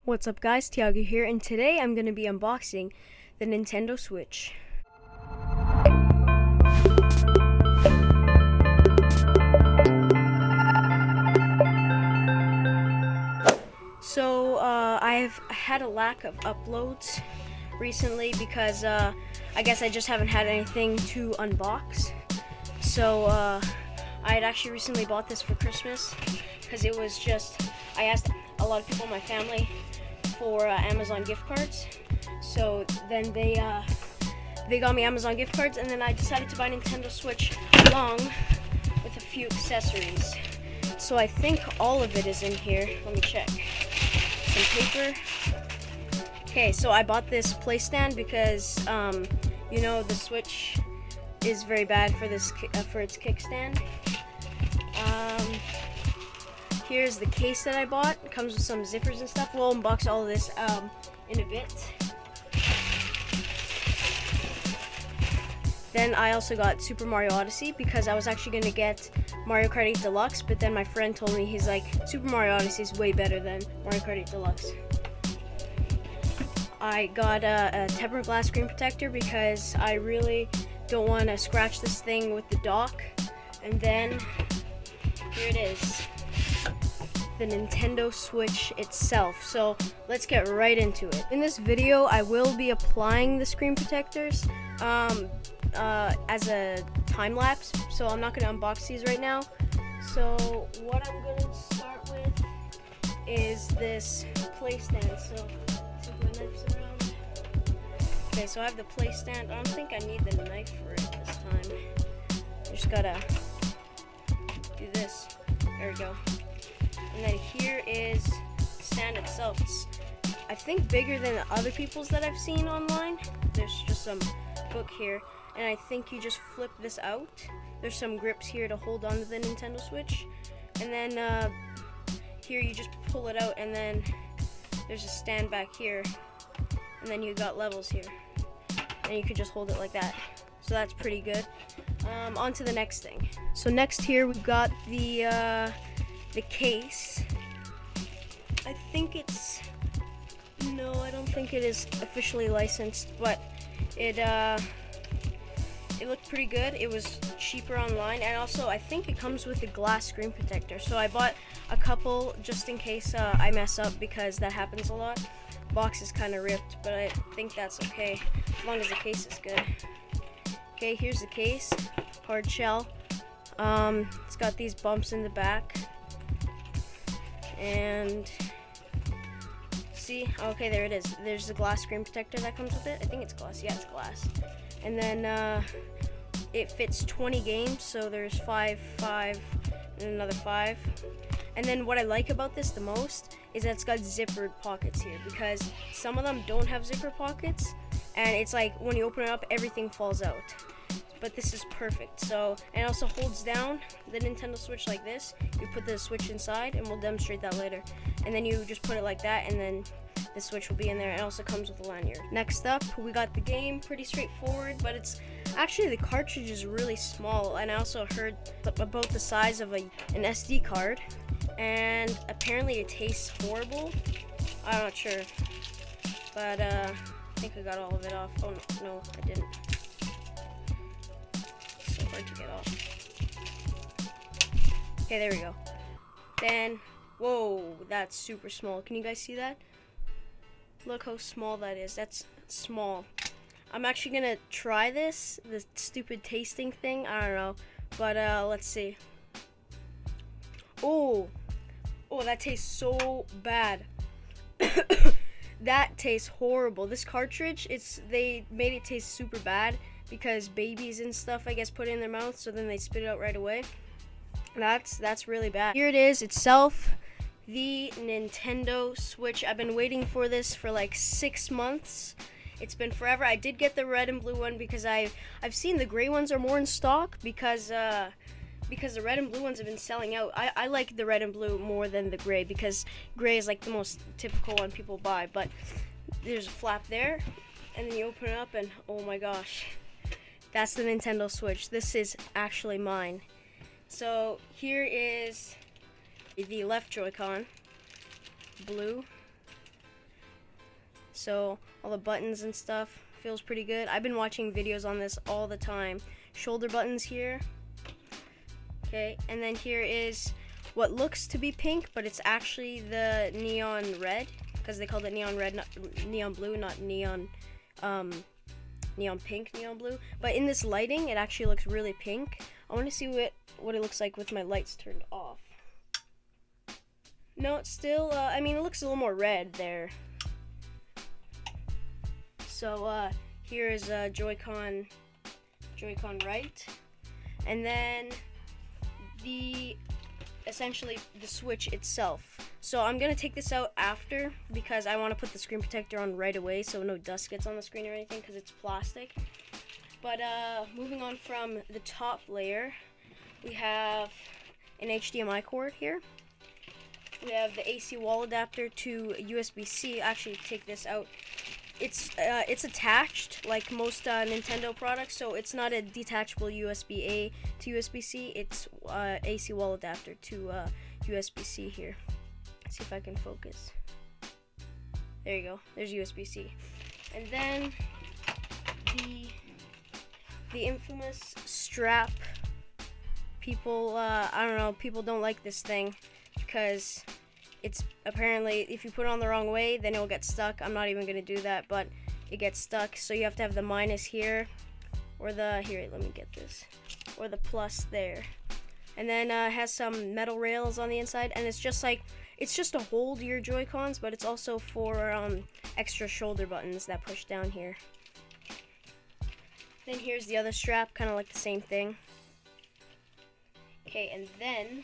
What's up guys, Tiago here, and today I'm going to be unboxing the Nintendo Switch. So I've had a lack of uploads recently because I guess I just haven't had anything to unbox. So I had actually recently bought this for Christmas because it was just, I asked a lot of people in my family for Amazon gift cards, so then they got me Amazon gift cards, and then I decided to buy Nintendo Switch along with a few accessories. So I think all of it is in here. Let me check. Some paper. Okay, so I bought this play stand because you know, the Switch is very bad for this for its kickstand. Here's the case that I bought. It comes with some zippers and stuff. We'll unbox all of this in a bit. Then I also got Super Mario Odyssey because I was actually going to get Mario Kart 8 Deluxe, but then my friend told me, he's like, Super Mario Odyssey is way better than Mario Kart 8 Deluxe. I got a tempered glass screen protector because I really don't want to scratch this thing with the dock. And then here it is, the Nintendo Switch itself. So let's get right into it. In this video I will be applying the screen protectors as a time lapse, so I'm not going to unbox these right now. So what I'm going to start with is this play stand. So my knife's around. Okay, so I have the play stand. I don't think I need the knife for it this time. I just gotta do this. There we go. And then here is the stand itself. It's, I think, bigger than the other people's that I've seen online. There's just some book here, and I think you just flip this out. There's some grips here to hold on to the Nintendo Switch, and then here you just pull it out, and then there's a stand back here, and then you got levels here, and you can just hold it like that. So that's pretty good. On to the next thing. So next here we've got the case. I think it's, no, I don't think it is officially licensed, but it looked pretty good. It was cheaper online, and also I think it comes with a glass screen protector. So I bought a couple just in case I mess up, because that happens a lot. Box is kind of ripped, but I think that's okay as long as the case is good. Okay, here's the case, hard shell. It's got these bumps in the back, and see, okay, there it is. There's the glass screen protector that comes with it. I think it's glass. Yeah, it's glass. And then it fits 20 games, so there's 5, and another 5. And then what I like about this the most is that it's got zippered pockets here, because some of them don't have zipper pockets, and it's like when you open it up, everything falls out. But this is perfect. So, and it also holds down the Nintendo Switch like this. You put the Switch inside, and we'll demonstrate that later. And then you just put it like that, and then the Switch will be in there. It also comes with a lanyard. Next up, we got the game. Pretty straightforward, but it's actually, the cartridge is really small. And I also heard about the size of an SD card, and apparently it tastes horrible. I'm not sure, but I think I got all of it off. Oh no, I didn't. So hard to get off. Okay, there we go. Then, whoa, that's super small. Can you guys see that? Look how small that is. That's small. I'm actually gonna try this, the stupid tasting thing. I don't know, but let's see. Oh, that tastes so bad. That tastes horrible. This cartridge, they made it taste super bad because babies and stuff, I guess, put it in their mouth, so then they spit it out right away. That's really bad. Here it is itself, the Nintendo Switch. I've been waiting for this for like 6 months. It's been forever. I did get the red and blue one because I've seen the gray ones are more in stock, because the red and blue ones have been selling out. I like the red and blue more than the gray, because gray is like the most typical one people buy. But there's a flap there, and then you open it up, and oh my gosh, that's the Nintendo Switch. This is actually mine. So here is the left Joy-Con, blue, So all the buttons and stuff feels pretty good. I've been watching videos on this all the time. Shoulder buttons here. Okay, and then here is what looks to be pink, but it's actually the neon red, because they called it neon red, not neon blue, not neon neon pink, neon blue. But in this lighting, it actually looks really pink. I want to see what it looks like with my lights turned off. No, it's still, I mean, it looks a little more red there. So here is Joy-Con right, and then essentially the switch itself. So I'm gonna take this out after, because I want to put the screen protector on right away so no dust gets on the screen or anything, because it's plastic. But moving on from the top layer, we have an HDMI cord here. We have the AC wall adapter to USB-C. Actually, take this out. It's attached like most Nintendo products, so it's not a detachable USB-A to USB-C. It's AC wall adapter to USB-C here. Let's see if I can focus. There you go. There's USB-C, and then the infamous strap. People, I don't know. People don't like this thing because it's apparently, if you put it on the wrong way, then it'll get stuck. I'm not even gonna do that, but it gets stuck. So you have to have the minus here, or here, let me get this, or the plus there. And then it has some metal rails on the inside, and it's just to hold your Joy-Cons, but it's also for extra shoulder buttons that push down here. Then here's the other strap, kind of like the same thing. Okay, and then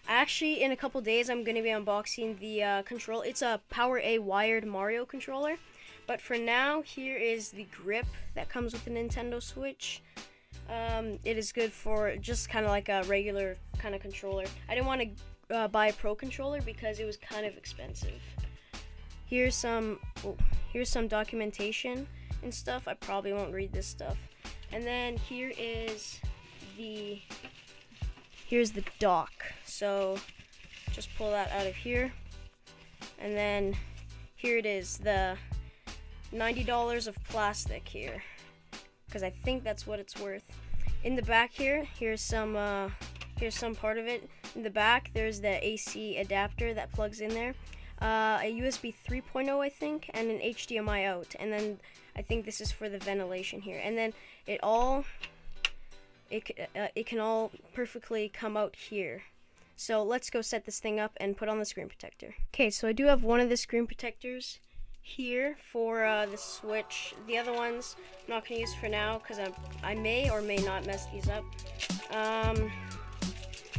actually, in a couple days, I'm going to be unboxing the controller. It's a Power A wired Mario controller. But for now, here is the grip that comes with the Nintendo Switch. It is good for just kind of like a regular kind of controller. I didn't want to buy a Pro controller because it was kind of expensive. Here's some documentation and stuff. I probably won't read this stuff. And then here's the dock. So just pull that out of here, and then here it is, the $90 of plastic here, because I think that's what it's worth. In the back here's some part of it. In the back there's the AC adapter that plugs in there, a USB 3.0 I think, and an HDMI out, and then I think this is for the ventilation here, and then it can all perfectly come out here. So let's go set this thing up and put on the screen protector. Okay, so I do have one of the screen protectors here for the Switch. The other ones I'm not going to use for now because I may or may not mess these up.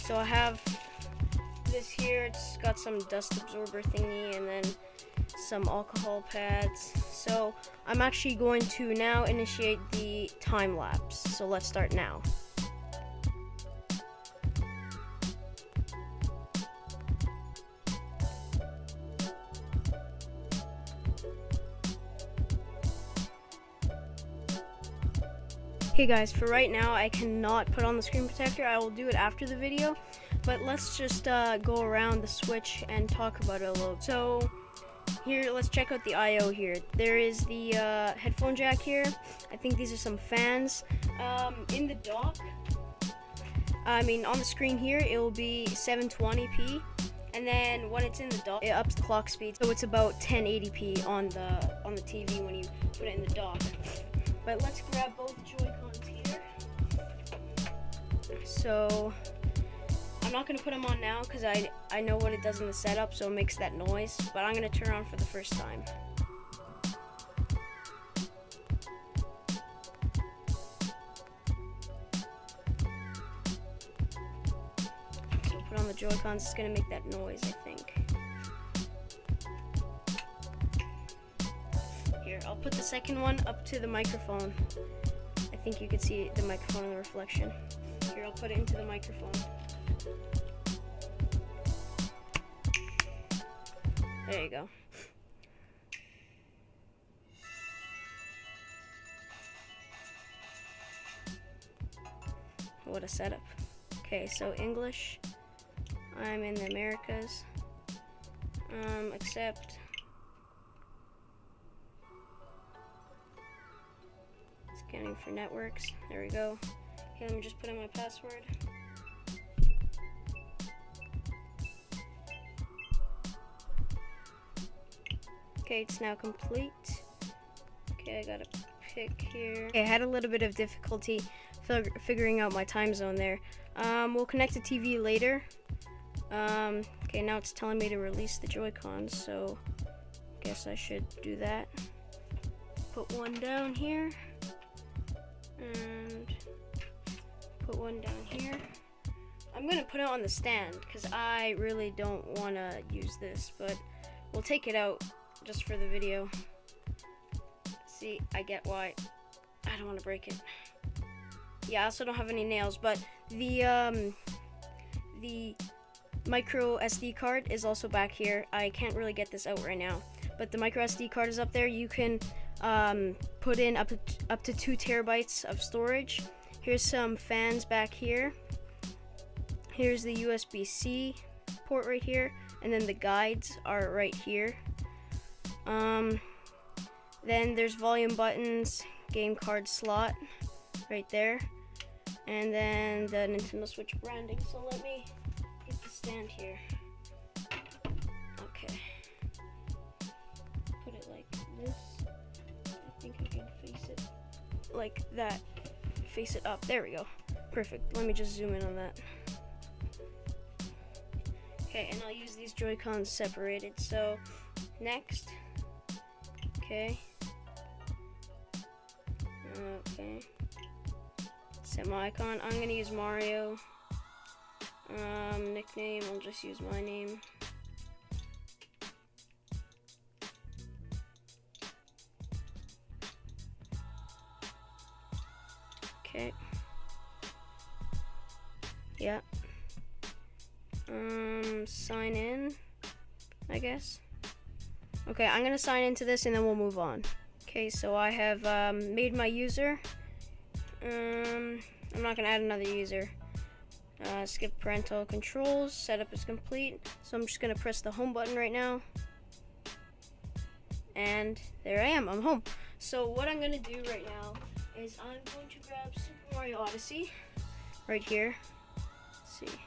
So I have this here. It's got some dust absorber thingy and then some alcohol pads. So I'm actually going to now initiate the time lapse. So let's start now. Hey guys, for right now I cannot put on the screen protector. I will do it after the video, but let's just go around the Switch and talk about it a little. So here, let's check out the I/O here. There is the headphone jack here. I think these are some fans. In the dock, I mean on the screen here, it will be 720p, and then when it's in the dock, it ups the clock speed, so it's about 1080p on the TV when you put it in the dock. But let's grab both Joy-Cons here. So I'm not going to put them on now because I know what it does in the setup, so it makes that noise, but I'm going to turn on for the first time. So put on the Joy-Cons, it's going to make that noise, I think. Here, I'll put the second one up to the microphone. I think you can see the microphone in the reflection. Here, I'll put it into the microphone. There you go. What a setup. Okay, so English. I'm in the Americas. Accept. Scanning for networks. There we go. Okay, let me just put in my password. Okay, it's now complete. Okay, I gotta pick here. Okay, I had a little bit of difficulty figuring out my time zone there. We'll connect the TV later. Okay, now it's telling me to release the Joy-Cons, so I guess I should do that. Put one down here, and put one down here. I'm gonna put it on the stand, because I really don't wanna use this, but we'll take it out just for the video. See, I get why. I don't want to break it. Yeah, I also don't have any nails, but the micro SD card is also back here. I can't really get this out right now, but the micro SD card is up there. You can put in up to 2 terabytes of storage. Here's some fans back here. Here's the USB-C port right here, and then the guides are right here. Then there's volume buttons, game card slot right there, and then the Nintendo Switch branding. So let me get the stand here. Okay, put it like this. I think I can face it like that. Face it up. There we go. Perfect. Let me just zoom in on that. Okay, and I'll use these Joy-Cons separated. So next, okay. Okay. Set my icon. I'm gonna use Mario. Nickname, I'll just use my name. Okay. Yeah. Sign in, I guess. Okay, I'm gonna sign into this and then we'll move on. Okay, so I have made my user. I'm not gonna add another user. Skip parental controls. Setup is complete. So I'm just gonna press the home button right now. And there I am. I'm home. So what I'm gonna do right now is I'm going to grab Super Mario Odyssey right here. Let's see.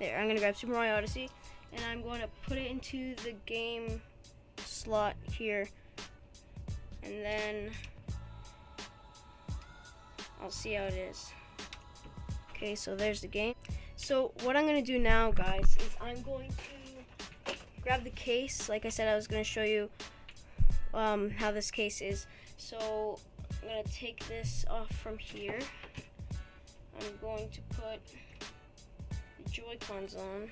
There. I'm gonna grab Super Mario Odyssey, and I'm going to put it into the game slot here. And then I'll see how it is. Okay, so there's the game. So what I'm going to do now, guys, is I'm going to grab the case. Like I said, I was going to show you how this case is. So I'm going to take this off from here. I'm going to put the Joy-Cons on.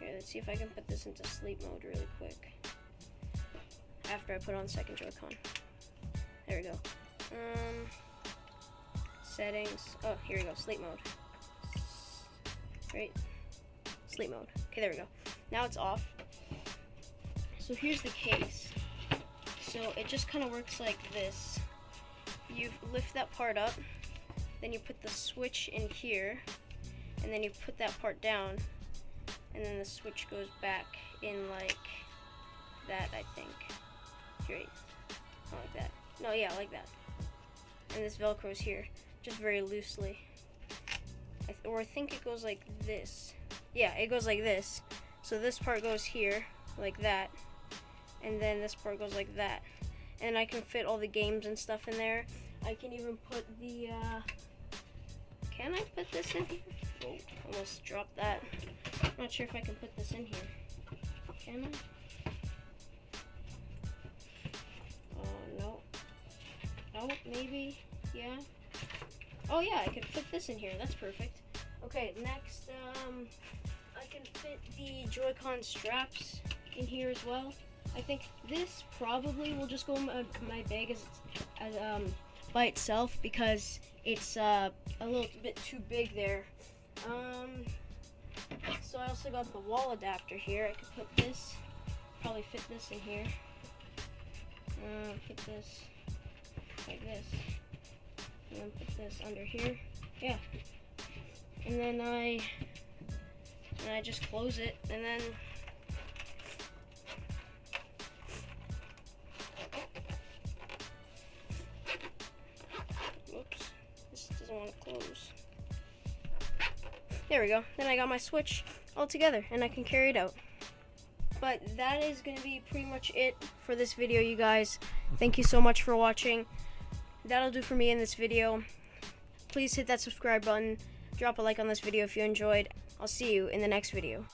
Here, let's see if I can put this into sleep mode really quick. After I put on second Joy-Con. There we go. Settings. Oh, here we go. Sleep mode. Right? Sleep mode. Okay, there we go. Now it's off. So here's the case. So it just kind of works like this. You lift that part up, then you put the switch in here, and then you put that part down, and then the switch goes back in like that, I think. Great. Not like that. No, yeah, like that. And this Velcro's here, just very loosely. I think it goes like this. Yeah, it goes like this. So this part goes here, like that. And then this part goes like that. And I can fit all the games and stuff in there. I can even put the, can I put this in here? Oh, almost dropped that. I'm not sure if I can put this in here. Can I? No. Oh, maybe, yeah. Oh yeah, I could fit this in here, that's perfect. Okay, next, I can fit the Joy-Con straps in here as well. I think this probably will just go in my bag as by itself because it's a little bit too big there. So I also got the wall adapter here. I could put this, probably fit this in here. Put this like this, and then put this under here. Yeah, and then I just close it, and then close. There we go. Then I got my switch all together and I can carry it out. But that is going to be pretty much it for this video, you guys. Thank you so much for watching. That'll do for me in this video. Please hit that subscribe button. Drop a like on this video if you enjoyed. I'll see you in the next video.